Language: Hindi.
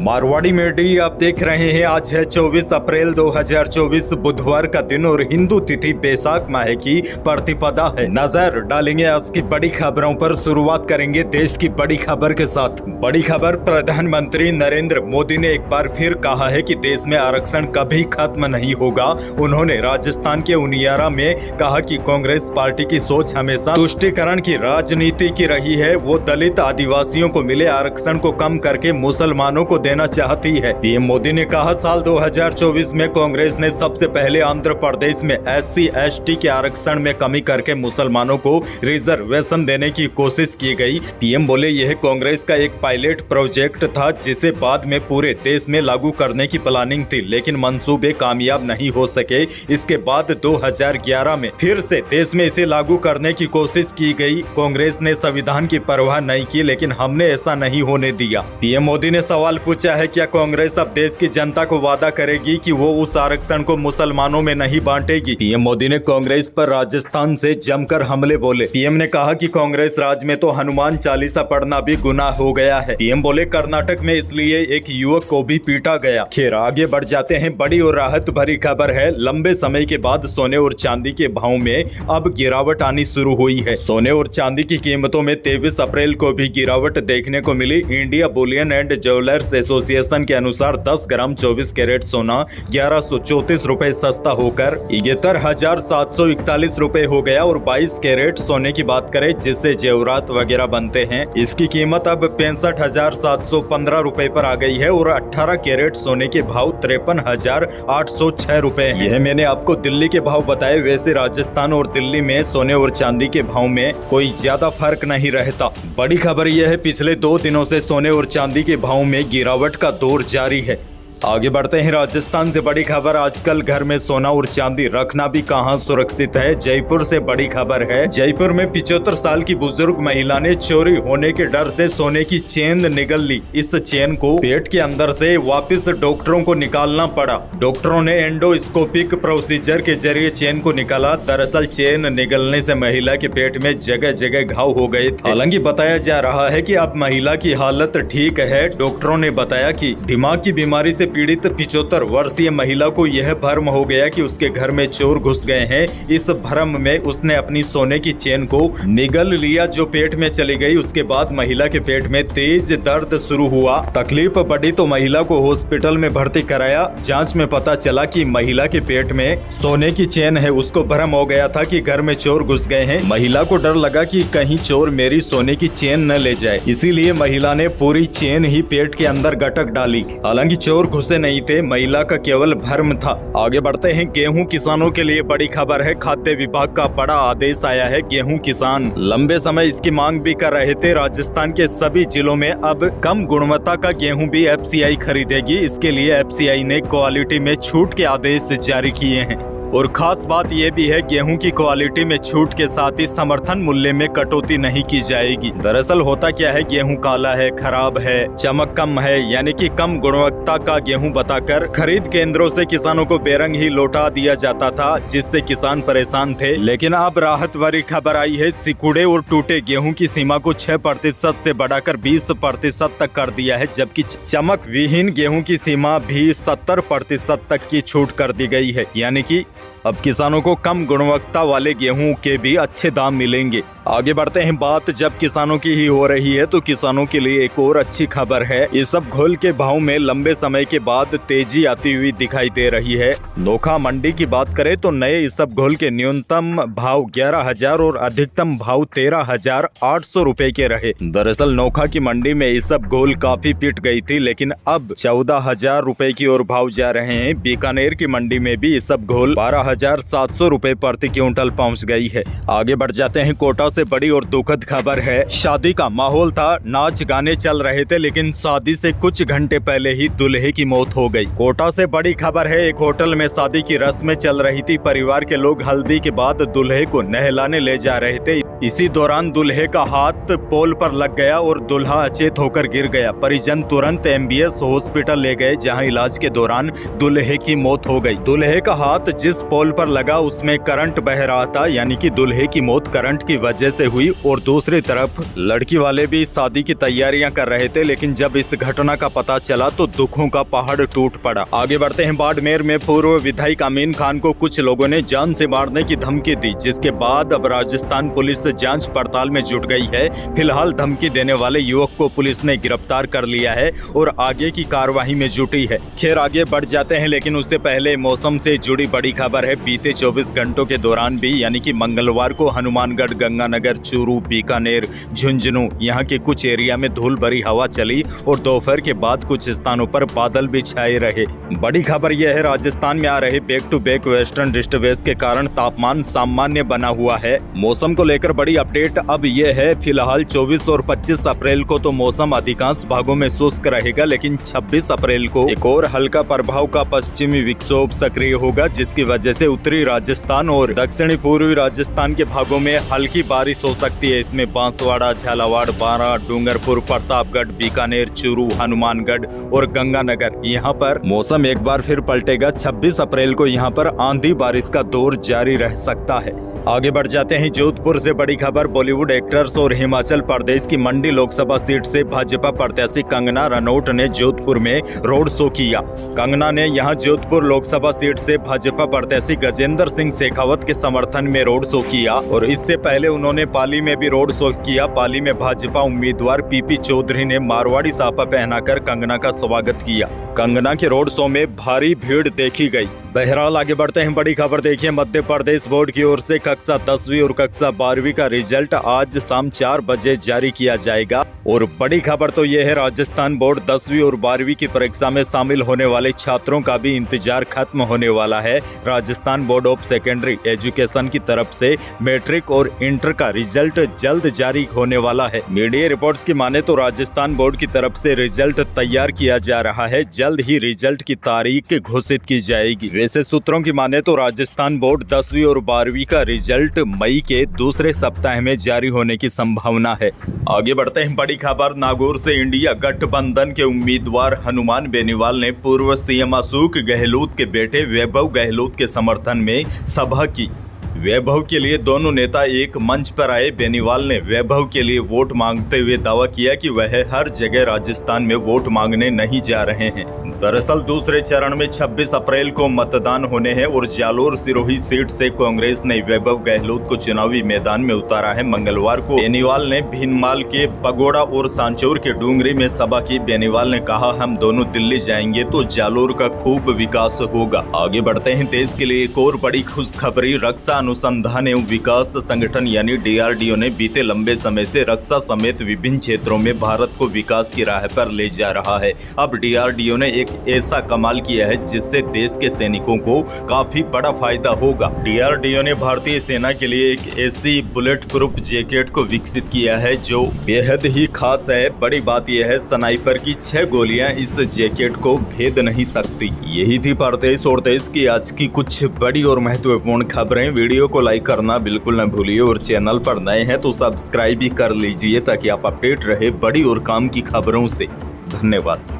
मारवाड़ी मीडिया आप देख रहे हैं। आज है 24 अप्रैल 2024 बुधवार का दिन और हिंदू तिथि बैसाख माह की प्रतिपदा है। नजर डालेंगे आज की बड़ी खबरों पर। शुरुआत करेंगे देश की बड़ी खबर के साथ। बड़ी खबर, प्रधानमंत्री नरेंद्र मोदी ने एक बार फिर कहा है कि देश में आरक्षण कभी खत्म नहीं होगा। उन्होंने राजस्थान के उनियारा में कहा कि कांग्रेस पार्टी की सोच हमेशा तुष्टीकरण की राजनीति की रही है। वो दलित आदिवासियों को मिले आरक्षण को कम करके मुसलमानों को देना चाहती है। पीएम मोदी ने कहा, साल 2024 में कांग्रेस ने सबसे पहले आंध्र प्रदेश में SC/ST के आरक्षण में कमी करके मुसलमानों को रिजर्वेशन देने की कोशिश की गई। पीएम बोले, यह कांग्रेस का एक पायलट प्रोजेक्ट था जिसे बाद में पूरे देश में लागू करने की प्लानिंग थी, लेकिन मंसूबे कामयाब नहीं हो सके। इसके बाद 2011 में फिर से देश में इसे लागू करने की कोशिश की गई। कांग्रेस ने संविधान की परवाह नहीं की, लेकिन हमने ऐसा नहीं होने दिया। पीएम मोदी ने सवाल पूछा है, क्या कांग्रेस अब देश की जनता को वादा करेगी कि वो उस आरक्षण को मुसलमानों में नहीं बांटेगी? पीएम मोदी ने कांग्रेस पर राजस्थान से जमकर हमले बोले। पीएम ने कहा कि कांग्रेस राज में तो हनुमान चालीसा पढ़ना भी गुनाह हो गया है। पीएम बोले, कर्नाटक में इसलिए एक युवक को भी पीटा गया। खैर, आगे बढ़ जाते हैं। बड़ी और राहत भरी खबर है। लंबे समय के बाद सोने और चांदी के भाव में अब गिरावट आनी शुरू हुई है। सोने और चांदी की कीमतों में 23 अप्रैल को भी गिरावट देखने को मिली। India bullion and jewellers association के अनुसार 10 ग्राम 24 कैरेट सोना 1134 रुपए सस्ता होकर 71,741 रुपए हो गया और 22 कैरेट सोने की बात करें जिससे जेवरात वगैरह बनते हैं, इसकी कीमत अब 65,715 रुपए पर आ गई है और 18 कैरेट सोने के भाव 53,806 रुपए हैं। यह मैंने आपको दिल्ली के भाव बताए। वैसे राजस्थान और दिल्ली में सोने और चांदी के भाव में कोई ज्यादा फर्क नहीं रहता। बड़ी खबर यह है, पिछले 2 दिनों से सोने और चांदी के भाव में गिरावट का दौर जारी है। आगे बढ़ते हैं। राजस्थान से बड़ी खबर, आजकल घर में सोना और चांदी रखना भी कहां सुरक्षित है। जयपुर से बड़ी खबर है। जयपुर में 75 साल की बुजुर्ग महिला ने चोरी होने के डर से सोने की चेन निगल ली। इस चेन को पेट के अंदर से वापस डॉक्टरों को निकालना पड़ा। डॉक्टरों ने एंडोस्कोपिक प्रोसीजर के जरिए चेन को निकाला। दरअसल चेन निगलने से महिला के पेट में जगह जगह घाव हो गए थे। हालांकि बताया जा रहा है कि अब महिला की हालत ठीक है। डॉक्टरों ने बताया कि दिमाग की बीमारी से पीड़ित 75 वर्षीय महिला को यह भ्रम हो गया कि उसके घर में चोर घुस गए हैं। इस भ्रम में उसने अपनी सोने की चेन को निगल लिया जो पेट में चली गई। उसके बाद महिला के पेट में तेज दर्द शुरू हुआ। तकलीफ बढ़ी तो महिला को हॉस्पिटल में भर्ती कराया। जांच में पता चला कि महिला के पेट में सोने की चेन है। उसको भ्रम हो गया था कि घर में चोर घुस गए हैं। महिला को डर लगा कि कहीं चोर मेरी सोने की चेन न ले जाए, इसीलिए महिला ने पूरी चेन ही पेट के अंदर गटक डाली। हालांकि चोर घुसे नहीं थे, महिला का केवल भ्रम था। आगे बढ़ते हैं। गेहूं किसानों के लिए बड़ी खबर है। खाद्य विभाग का बड़ा आदेश आया है। गेहूं किसान लंबे समय इसकी मांग भी कर रहे थे। राजस्थान के सभी जिलों में अब कम गुणवत्ता का गेहूं भी FCI खरीदेगी। इसके लिए FCI ने क्वालिटी में छूट के आदेश जारी किए हैं और खास बात यह भी है, गेहूं की क्वालिटी में छूट के साथ ही समर्थन मूल्य में कटौती नहीं की जाएगी। दरअसल होता क्या है, गेहूं काला है, खराब है, चमक कम है, यानी कि कम गुणवत्ता का गेहूं बताकर खरीद केंद्रों से किसानों को बेरंग ही लौटा दिया जाता था, जिससे किसान परेशान थे। लेकिन अब राहत भरी खबर आई है। सिकुड़े और टूटे गेहूं की सीमा को 6% से बढ़ाकर 20% तक कर दिया है, जबकि चमक विहीन गेहूं की सीमा भी 70% तक की छूट कर दी गई है। यानी कि अब किसानों को कम गुणवत्ता वाले गेहूं के भी अच्छे दाम मिलेंगे। आगे बढ़ते हैं। बात जब किसानों की ही हो रही है तो किसानों के लिए एक और अच्छी खबर है। इसबगोल के भाव में लंबे समय के बाद तेजी आती हुई दिखाई दे रही है। नोखा मंडी की बात करें तो नए इसबगोल के न्यूनतम भाव 11,000 और अधिकतम भाव 13,800 रुपए के रहे। दरअसल नोखा की मंडी में इसबगोल काफी पिट गई थी, लेकिन अब 14,000 रुपए की ओर भाव जा रहे हैं। बीकानेर की मंडी में भी इसबगोल 12,700 रुपए प्रति क्विंटल पहुंच गई है। आगे बढ़ जाते हैं। कोटा से बड़ी और दुखद खबर है। शादी का माहौल था, नाच गाने चल रहे थे, लेकिन शादी से कुछ घंटे पहले ही दूल्हे की मौत हो गई। कोटा से बड़ी खबर है। एक होटल में शादी की रस्में चल रही थी। परिवार के लोग हल्दी के बाद दूल्हे को नहलाने ले जा रहे थे। इसी दौरान दूल्हे का हाथ पोल पर लग गया और दूल्हा अचेत होकर गिर गया। परिजन तुरंत MBS हॉस्पिटल ले गए, जहां इलाज के दौरान दूल्हे की मौत हो गई। दूल्हे का हाथ जिस पोल पोल पर लगा उसमें करंट बह रहा था, यानी कि दूल्हे की मौत करंट की वजह से हुई। और दूसरी तरफ लड़की वाले भी शादी की तैयारियां कर रहे थे, लेकिन जब इस घटना का पता चला तो दुखों का पहाड़ टूट पड़ा। आगे बढ़ते हैं। बाड़मेर में पूर्व विधायक अमीन खान को कुछ लोगों ने जान से मारने की धमकी दी, जिसके बाद अब राजस्थान पुलिस जांच पड़ताल में जुट गई है। फिलहाल धमकी देने वाले युवक को पुलिस ने गिरफ्तार कर लिया है और आगे की कार्रवाई में जुटी है। खैर आगे बढ़ जाते हैं, लेकिन उससे पहले मौसम से जुड़ी बड़ी खबर है। बीते 24 घंटों के दौरान भी, यानी कि मंगलवार को हनुमानगढ़, गंगानगर, चूरू, बीकानेर, झुंझुनू यहाँ के कुछ एरिया में धूल भरी हवा चली और दोपहर के बाद कुछ स्थानों पर बादल भी छाए रहे। बड़ी खबर यह है, राजस्थान में आ रहे back to back western disturbance के कारण तापमान सामान्य बना हुआ है। मौसम को लेकर बड़ी अपडेट अब यह है, फिलहाल 24 और 25 अप्रैल को तो मौसम अधिकांश भागों में शुष्क रहेगा, लेकिन 26 अप्रैल को एक और हल्का प्रभाव का पश्चिमी विक्षोभ सक्रिय होगा, जिसकी वजह से उत्तरी राजस्थान और दक्षिणी पूर्वी राजस्थान के भागों में हल्की बारिश हो सकती है। इसमें बांसवाड़ा, झालावाड़, बारां, डूंगरपुर, प्रतापगढ़, बीकानेर, चूरू, हनुमानगढ़ और गंगानगर यहाँ पर मौसम एक बार फिर पलटेगा। 26 अप्रैल को यहाँ पर आंधी बारिश का दौर जारी रह सकता है। आगे बढ़ जाते हैं। जोधपुर से बड़ी खबर, बॉलीवुड एक्टर्स और हिमाचल प्रदेश की मंडी लोकसभा सीट से भाजपा प्रत्याशी कंगना रनौत ने जोधपुर में रोड शो किया। कंगना ने यहां जोधपुर लोकसभा सीट से भाजपा प्रत्याशी गजेंद्र सिंह शेखावत के समर्थन में रोड शो किया और इससे पहले उन्होंने पाली में भी रोड शो किया। पाली में भाजपा उम्मीदवार पीपी चौधरी ने मारवाड़ी साफा पहनाकर कंगना का स्वागत किया। कंगना के रोड शो में भारी भीड़ देखी गई। बहरहाल आगे बढ़ते हैं। बड़ी खबर देखिए, मध्य प्रदेश बोर्ड की ओर से कक्षा 10वीं और कक्षा 12वीं का रिजल्ट आज शाम 4 बजे जारी किया जाएगा। और बड़ी खबर तो यह है, राजस्थान बोर्ड 10वीं और 12वीं की परीक्षा में शामिल होने वाले छात्रों का भी इंतजार खत्म होने वाला है। Rajasthan board of secondary education की तरफ से मैट्रिक और इंटर का रिजल्ट जल्द जारी होने वाला है। मीडिया रिपोर्ट्स की माने तो राजस्थान बोर्ड की तरफ से रिजल्ट तैयार किया जा रहा है। जल्द ही रिजल्ट की तारीख घोषित की जाएगी। वैसे सूत्रों की माने तो राजस्थान बोर्ड 10वीं और 12वीं का रिजल्ट मई के दूसरे सप्ताह में जारी होने की संभावना है। आगे बढ़ते हैं। बड़ी खबर, नागौर से इंडिया गठबंधन के उम्मीदवार हनुमान बेनीवाल ने पूर्व सीएम अशोक गहलोत के बेटे वैभव गहलोत के समर्थन में सभा की। वैभव के लिए दोनों नेता एक मंच पर आए। बेनीवाल ने वैभव के लिए वोट मांगते हुए दावा किया कि वह हर जगह राजस्थान में वोट मांगने नहीं जा रहे हैं। दरअसल दूसरे चरण में 26 अप्रैल को मतदान होने हैं और जालोर सिरोही सीट से कांग्रेस ने वैभव गहलोत को चुनावी मैदान में उतारा है। मंगलवार को बेनीवाल ने भीनमाल के बगोड़ा और सांचौर के डूंगरी में सभा की। बेनीवाल ने कहा, हम दोनों दिल्ली जाएंगे तो जालोर का खूब विकास होगा। आगे बढ़ते हैं। देश के लिए एक और बड़ी खुशखबरी, रक्षा अनुसंधान एवं विकास संगठन यानी DRDO ने बीते लंबे समय से रक्षा समेत विभिन्न क्षेत्रों में भारत को विकास की राह पर ले जा रहा है। अब DRDO ने एक ऐसा कमाल किया है जिससे देश के सैनिकों को काफी बड़ा फायदा होगा। DRDO ने भारतीय सेना के लिए एक ऐसी बुलेट प्रूफ जैकेट को विकसित किया है जो बेहद ही खास है। बड़ी बात यह है, स्नाइपर की 6 गोलियां इस जैकेट को भेद नहीं सकती। यही थी प्रदेश और देश की आज की कुछ बड़ी और महत्वपूर्ण खबरें। वीडियो को लाइक करना बिल्कुल न भूलिए और चैनल पर नए हैं तो सब्सक्राइब भी कर लीजिए ताकि आप अपडेट रहे बड़ी और काम की खबरों से। धन्यवाद।